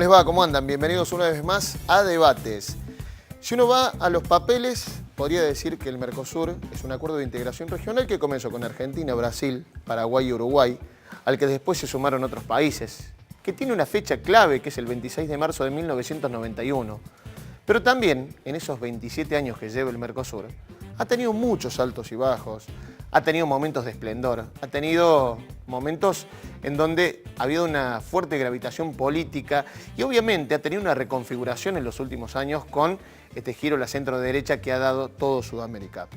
les va? ¿Cómo andan? Bienvenidos una vez más a Debates. Si uno va a los papeles, podría decir que el Mercosur es un acuerdo de integración regional que comenzó con Argentina, Brasil, Paraguay y Uruguay, al que después se sumaron otros países, que tiene una fecha clave, que es el 26 de marzo de 1991. Pero también, en esos 27 años que lleva el Mercosur, ha tenido muchos altos y bajos, ha tenido momentos de esplendor, ha tenido momentos en donde ha habido una fuerte gravitación política y obviamente ha tenido una reconfiguración en los últimos años con este giro a la centro-derecha que ha dado todo Sudamérica.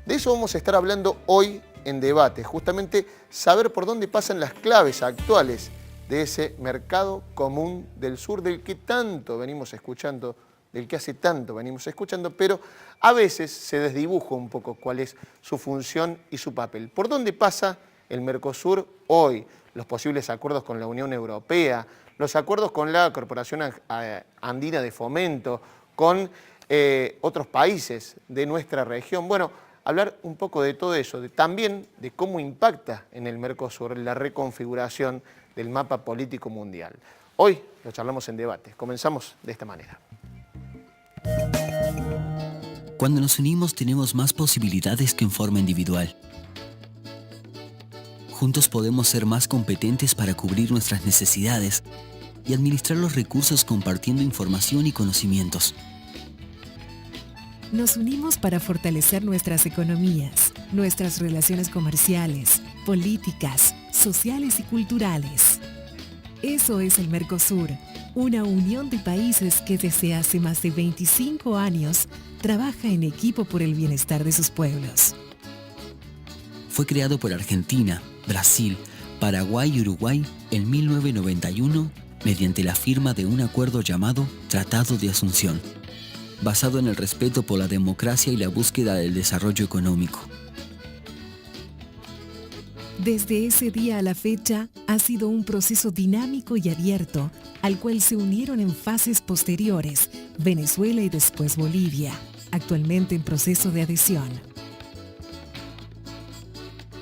De eso vamos a estar hablando hoy en Debate, justamente saber por dónde pasan las claves actuales de ese mercado común del sur del que tanto venimos escuchando, del que hace tanto venimos escuchando, pero a veces se desdibuja un poco cuál es su función y su papel. ¿Por dónde pasa el Mercosur hoy? Los posibles acuerdos con la Unión Europea, los acuerdos con la Corporación Andina de Fomento, con otros países de nuestra región. Bueno, hablar un poco de todo eso, también de cómo impacta en el Mercosur la reconfiguración del mapa político mundial. Hoy lo charlamos en Debate. Comenzamos de esta manera. Cuando nos unimos tenemos más posibilidades que en forma individual. Juntos podemos ser más competentes para cubrir nuestras necesidades y administrar los recursos compartiendo información y conocimientos. Nos unimos para fortalecer nuestras economías, nuestras relaciones comerciales, políticas, sociales y culturales. Eso es el Mercosur, una unión de países que desde hace más de 25 años trabaja en equipo por el bienestar de sus pueblos. Fue creado por Argentina, Brasil, Paraguay y Uruguay en 1991 mediante la firma de un acuerdo llamado Tratado de Asunción, basado en el respeto por la democracia y la búsqueda del desarrollo económico. Desde ese día a la fecha, ha sido un proceso dinámico y abierto, al cual se unieron en fases posteriores Venezuela y después Bolivia, actualmente en proceso de adhesión.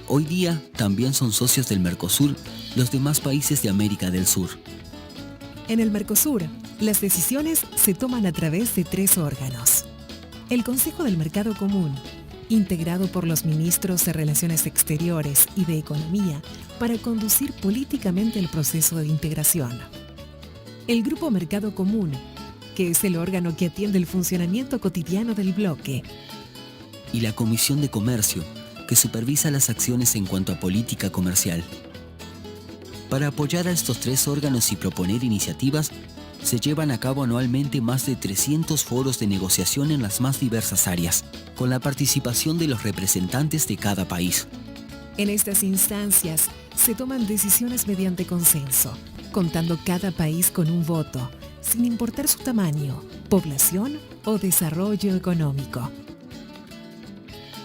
Hoy día también son socios del Mercosur los demás países de América del Sur. En el Mercosur, las decisiones se toman a través de 3 órganos. El Consejo del Mercado Común, integrado por los ministros de Relaciones Exteriores y de Economía para conducir políticamente el proceso de integración. El Grupo Mercado Común, que es el órgano que atiende el funcionamiento cotidiano del bloque. Y la Comisión de Comercio, que supervisa las acciones en cuanto a política comercial. Para apoyar a estos 3 órganos y proponer iniciativas, se llevan a cabo anualmente más de 300 foros de negociación en las más diversas áreas, con la participación de los representantes de cada país. En estas instancias se toman decisiones mediante consenso, contando cada país con un voto, sin importar su tamaño, población o desarrollo económico.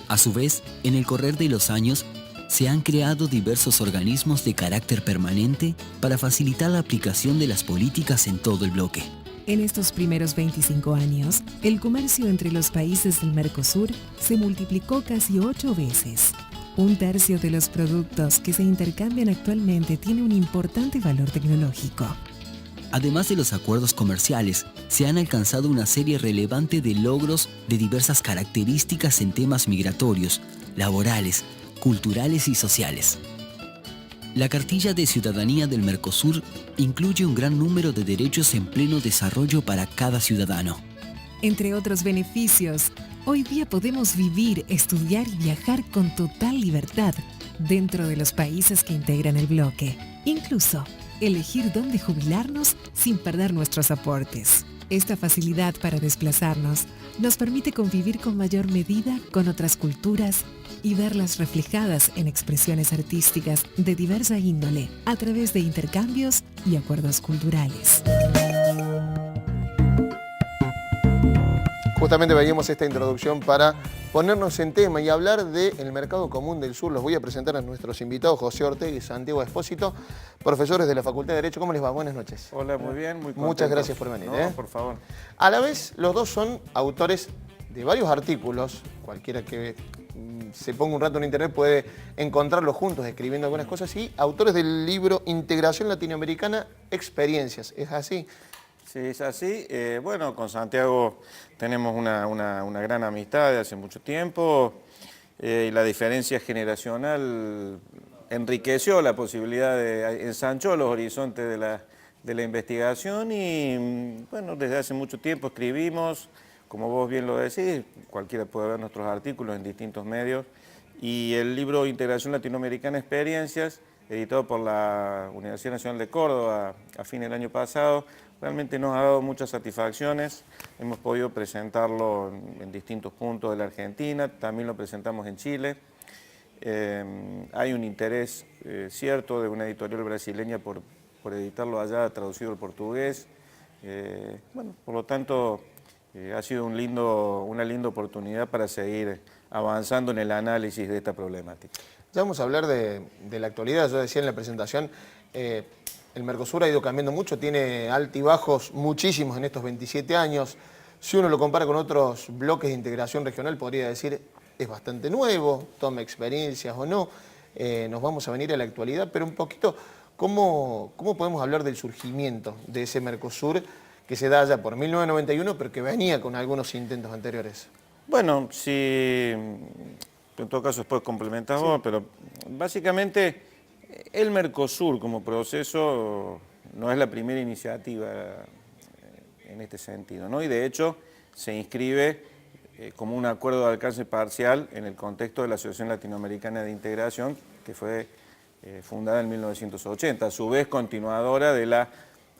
A su vez, en el correr de los años, se han creado diversos organismos de carácter permanente para facilitar la aplicación de las políticas en todo el bloque. En estos primeros 25 años, el comercio entre los países del Mercosur se multiplicó casi 8 veces. Un tercio de los productos que se intercambian actualmente tiene un importante valor tecnológico. Además de los acuerdos comerciales, se han alcanzado una serie relevante de logros de diversas características en temas migratorios, laborales, culturales y sociales. La cartilla de ciudadanía del Mercosur incluye un gran número de derechos en pleno desarrollo para cada ciudadano. Entre otros beneficios, hoy día podemos vivir, estudiar y viajar con total libertad dentro de los países que integran el bloque. Incluso, elegir dónde jubilarnos sin perder nuestros aportes. Esta facilidad para desplazarnos nos permite convivir con mayor medida con otras culturas y verlas reflejadas en expresiones artísticas de diversa índole a través de intercambios y acuerdos culturales. Justamente veíamos esta introducción para ponernos en tema y hablar del Mercado Común del Sur. Los voy a presentar a nuestros invitados, José Ortega y Santiago Espósito, profesores de la Facultad de Derecho. ¿Cómo les va? Buenas noches. Hola, muy bien, muy contento. Muchas gracias por venir. No, por favor. A la vez, los dos son autores de varios artículos. Cualquiera que se ponga un rato en internet puede encontrarlos juntos escribiendo algunas cosas, y autores del libro Integración Latinoamericana, Experiencias. ¿Es así? Sí, es así. Bueno, con Santiago tenemos una gran amistad de hace mucho tiempo y la diferencia generacional enriqueció la posibilidad ensanchó los horizontes de la investigación y bueno, desde hace mucho tiempo escribimos, como vos bien lo decís, cualquiera puede ver nuestros artículos en distintos medios y el libro Integración Latinoamericana Experiencias, editado por la Universidad Nacional de Córdoba a fin del año pasado, realmente nos ha dado muchas satisfacciones. Hemos podido presentarlo en distintos puntos de la Argentina, también lo presentamos en Chile. Hay un interés cierto de una editorial brasileña por editarlo allá, traducido al portugués. Bueno, por lo tanto, ha sido una linda oportunidad para seguir avanzando en el análisis de esta problemática. Ya vamos a hablar de la actualidad. Yo decía en la presentación, el Mercosur ha ido cambiando mucho, tiene altibajos muchísimos en estos 27 años. Si uno lo compara con otros bloques de integración regional, podría decir es bastante nuevo, toma experiencias o no. Nos vamos a venir a la actualidad, pero un poquito, ¿cómo podemos hablar del surgimiento de ese Mercosur que se da ya por 1991, pero que venía con algunos intentos anteriores? Bueno, si en todo caso después complementás vos, pero básicamente el Mercosur como proceso no es la primera iniciativa en este sentido, ¿no? Y de hecho se inscribe como un acuerdo de alcance parcial en el contexto de la Asociación Latinoamericana de Integración, que fue fundada en 1980, a su vez continuadora de la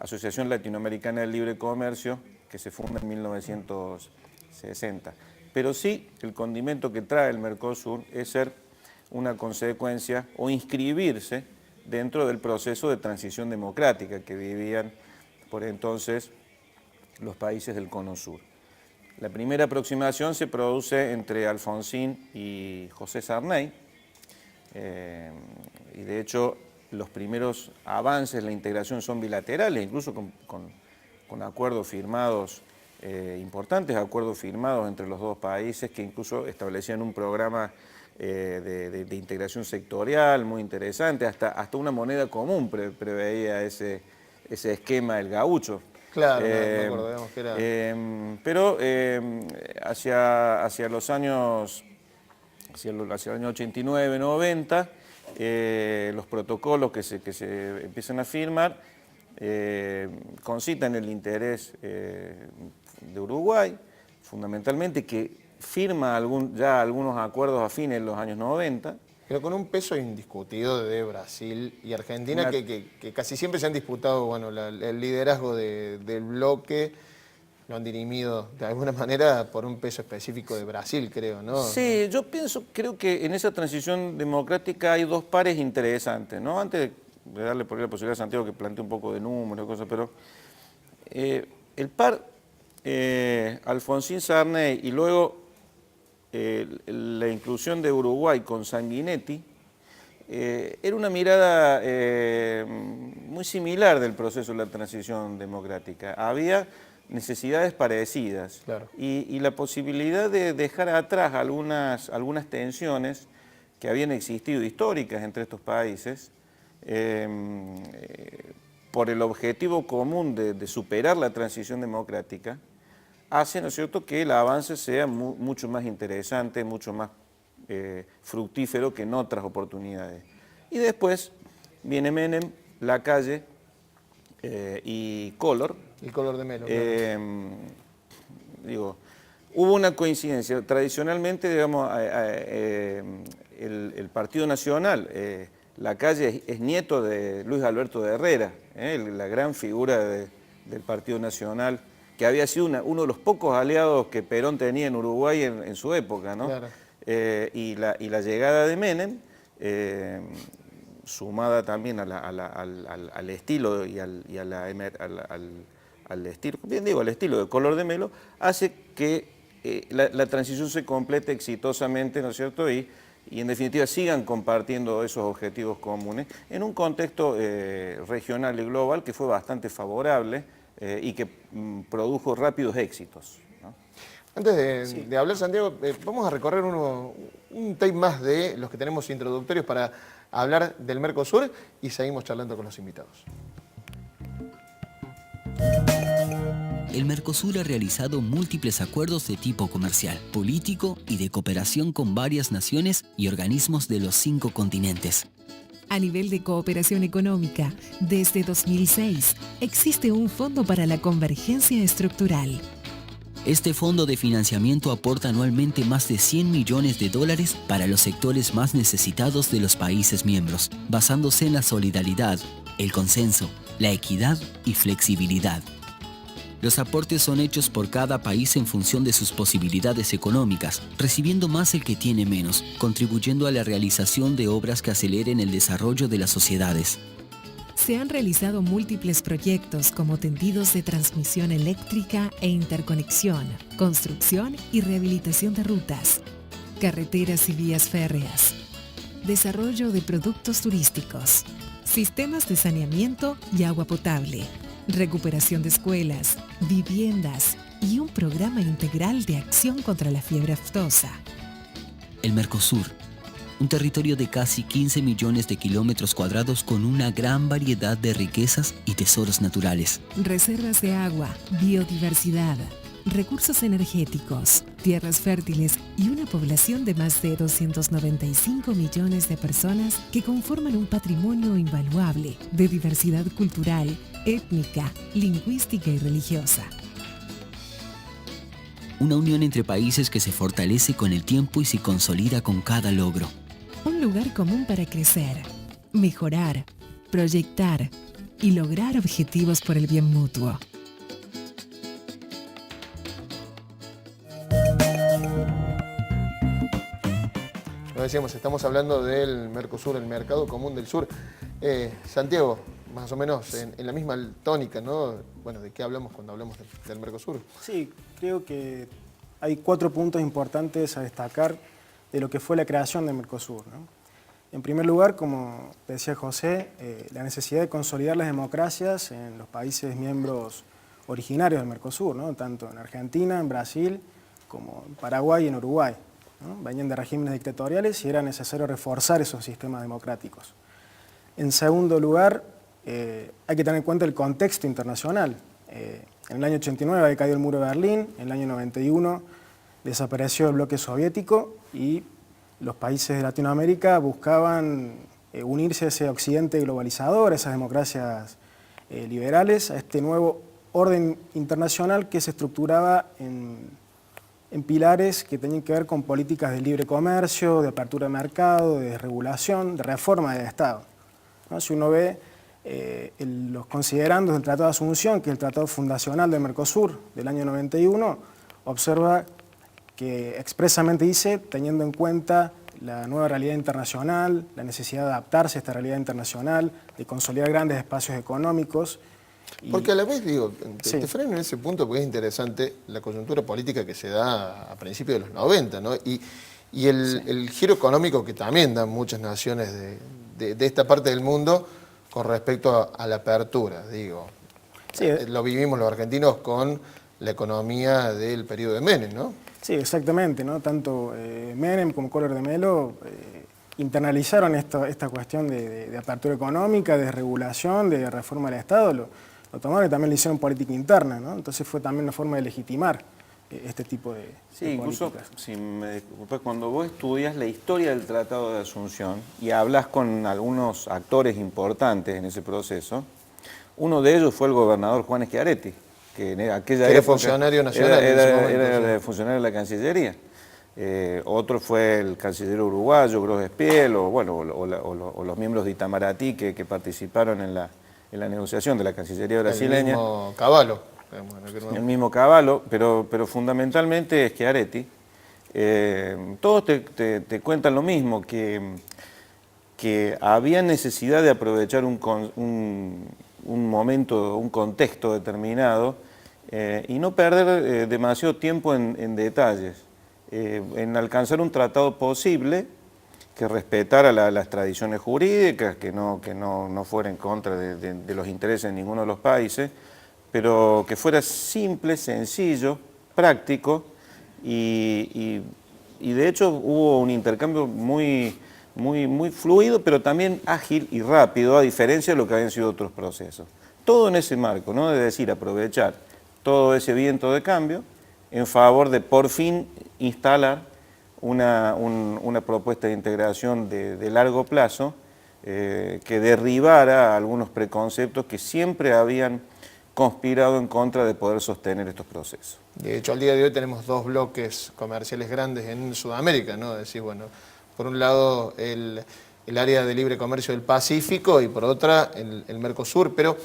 Asociación Latinoamericana del Libre Comercio, que se funda en 1960. Pero sí, el condimento que trae el Mercosur es ser una consecuencia o inscribirse dentro del proceso de transición democrática que vivían por entonces los países del Cono Sur. La primera aproximación se produce entre Alfonsín y José Sarney, y de hecho los primeros avances de la integración son bilaterales, incluso con acuerdos firmados, importantes acuerdos firmados entre los dos países que incluso establecían un programa de integración sectorial muy interesante, hasta una moneda común preveía ese esquema del gaucho. Claro, me acuerdo, digamos que era... pero hacia los años, hacia el año 89, 90, los protocolos que se empiezan a firmar concitan el interés de Uruguay, fundamentalmente, que firma ya algunos acuerdos afines en los años 90. Pero con un peso indiscutido de Brasil y Argentina, que casi siempre se han disputado, bueno, el liderazgo del bloque, lo han dirimido de alguna manera por un peso específico de Brasil, creo, ¿no? Sí, yo creo que en esa transición democrática hay dos pares interesantes, ¿no? Antes de darle por ahí la posibilidad a Santiago que plantee un poco de números y cosas, pero el par Alfonsín Sarney y luego la inclusión de Uruguay con Sanguinetti, era una mirada muy similar del proceso de la transición democrática. Había necesidades parecidas, claro, y la posibilidad de dejar atrás algunas tensiones que habían existido históricas entre estos países por el objetivo común de superar la transición democrática, hace, ¿no es cierto?, que el avance sea mucho más interesante, mucho más fructífero que en otras oportunidades. Y después viene Menem, Lacalle y Collor. El Collor de Mello. Digo, hubo una coincidencia. Tradicionalmente, digamos, el Partido Nacional, Lacalle es nieto de Luis Alberto de Herrera, la gran figura del Partido Nacional, que había sido uno de los pocos aliados que Perón tenía en Uruguay en su época, ¿no? Claro. Y la llegada de Menem, sumada también al estilo y al estilo, bien digo, al estilo de Collor de Mello, hace que la transición se complete exitosamente, ¿no es cierto?, y en definitiva sigan compartiendo esos objetivos comunes en un contexto regional y global que fue bastante favorable y que produjo rápidos éxitos, ¿no? Antes de hablar, Santiago, vamos a recorrer un tape más de los que tenemos introductorios para hablar del Mercosur y seguimos charlando con los invitados. el Mercosur ha realizado múltiples acuerdos de tipo comercial, político y de cooperación con varias naciones y organismos de los 5 continentes. A nivel de cooperación económica, desde 2006 existe un Fondo para la Convergencia Estructural. Este fondo de financiamiento aporta anualmente más de 100 millones de dólares para los sectores más necesitados de los países miembros, basándose en la solidaridad, el consenso, la equidad y flexibilidad. Los aportes son hechos por cada país en función de sus posibilidades económicas, recibiendo más el que tiene menos, contribuyendo a la realización de obras que aceleren el desarrollo de las sociedades. Se han realizado múltiples proyectos como tendidos de transmisión eléctrica e interconexión, construcción y rehabilitación de rutas, carreteras y vías férreas, desarrollo de productos turísticos, sistemas de saneamiento y agua potable, recuperación de escuelas, viviendas y un programa integral de acción contra la fiebre aftosa. El Mercosur, un territorio de casi 15 millones de kilómetros cuadrados con una gran variedad de riquezas y tesoros naturales. Reservas de agua, biodiversidad, recursos energéticos, tierras fértiles y una población de más de 295 millones de personas que conforman un patrimonio invaluable de diversidad cultural, étnica, lingüística y religiosa. Una unión entre países que se fortalece con el tiempo y se consolida con cada logro. Un lugar común para crecer, mejorar, proyectar y lograr objetivos por el bien mutuo. Como decíamos, estamos hablando del Mercosur, el Mercado Común del Sur. Santiago, más o menos en la misma tónica, ¿no? Bueno, ¿de qué hablamos cuando hablamos del Mercosur? Sí, creo que hay 4 puntos importantes a destacar de lo que fue la creación del Mercosur, ¿no? En primer lugar, como decía José, la necesidad de consolidar las democracias en los países miembros originarios del Mercosur, ¿no? Tanto en Argentina, en Brasil, como en Paraguay y en Uruguay, ¿no? Venían de regímenes dictatoriales y era necesario reforzar esos sistemas democráticos. En segundo lugar, hay que tener en cuenta el contexto internacional. En el año 89 había caído el muro de Berlín, en el año 91 desapareció el bloque soviético y los países de Latinoamérica buscaban unirse a ese occidente globalizador, a esas democracias liberales, a este nuevo orden internacional que se estructuraba en pilares que tenían que ver con políticas de libre comercio, de apertura de mercado, de desregulación, de reforma del Estado, ¿no? Si uno ve los considerandos del Tratado de Asunción, que es el tratado fundacional del Mercosur del año 91, observa que expresamente dice, teniendo en cuenta la nueva realidad internacional, la necesidad de adaptarse a esta realidad internacional, de consolidar grandes espacios económicos. Porque a la vez, digo, Sí. te freno en ese punto porque es interesante la coyuntura política que se da a principios de los 90, ¿no? Y el giro económico que también dan muchas naciones de esta parte del mundo con respecto a la apertura, digo. Sí. Lo vivimos los argentinos con la economía del periodo de Menem, ¿no? Sí, exactamente, ¿no? Tanto Menem como Collor de Mello internalizaron esta cuestión de apertura económica, de regulación, de reforma del Estado, lo tomaron y también lo hicieron política interna, ¿no? Entonces fue también una forma de legitimar este tipo de Sí, incluso, políticas. si me disculpas, cuando vos estudias la historia del Tratado de Asunción y hablas con algunos actores importantes en ese proceso, uno de ellos fue el gobernador Juan Schiaretti, que en aquella Era época funcionario nacional en ese momento, era funcionario de la Cancillería. Otro fue el canciller uruguayo, Gros Espiel, o los miembros de Itamaraty que participaron en la negociación de la Cancillería brasileña. El mismo Cavallo. El mismo Cavallo, pero fundamentalmente Schiaretti. Todos te cuentan lo mismo, que había necesidad de aprovechar un momento, un contexto determinado y no perder demasiado tiempo en detalles, en alcanzar un tratado posible que respetara las tradiciones jurídicas, que no fuera en contra de los intereses de ninguno de los países, pero que fuera simple, sencillo, práctico y de hecho hubo un intercambio muy fluido, pero también ágil y rápido, a diferencia de lo que habían sido otros procesos. Todo en ese marco, ¿no? Es decir, aprovechar todo ese viento de cambio en favor de por fin instalar una propuesta de integración de largo plazo que derribara algunos preconceptos que siempre habían conspirado en contra de poder sostener estos procesos. De hecho, al día de hoy tenemos dos bloques comerciales grandes en Sudamérica, ¿no? Es decir, bueno, por un lado el área de libre comercio del Pacífico y por otra el Mercosur, pero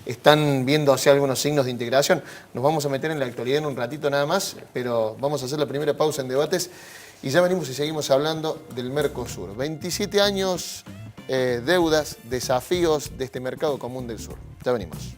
están viendo hacia algunos signos de integración. Nos vamos a meter en la actualidad en un ratito nada más, pero vamos a hacer la primera pausa en debates y ya venimos y seguimos hablando del Mercosur. 27 años, deudas, desafíos de este mercado común del sur. Ya venimos.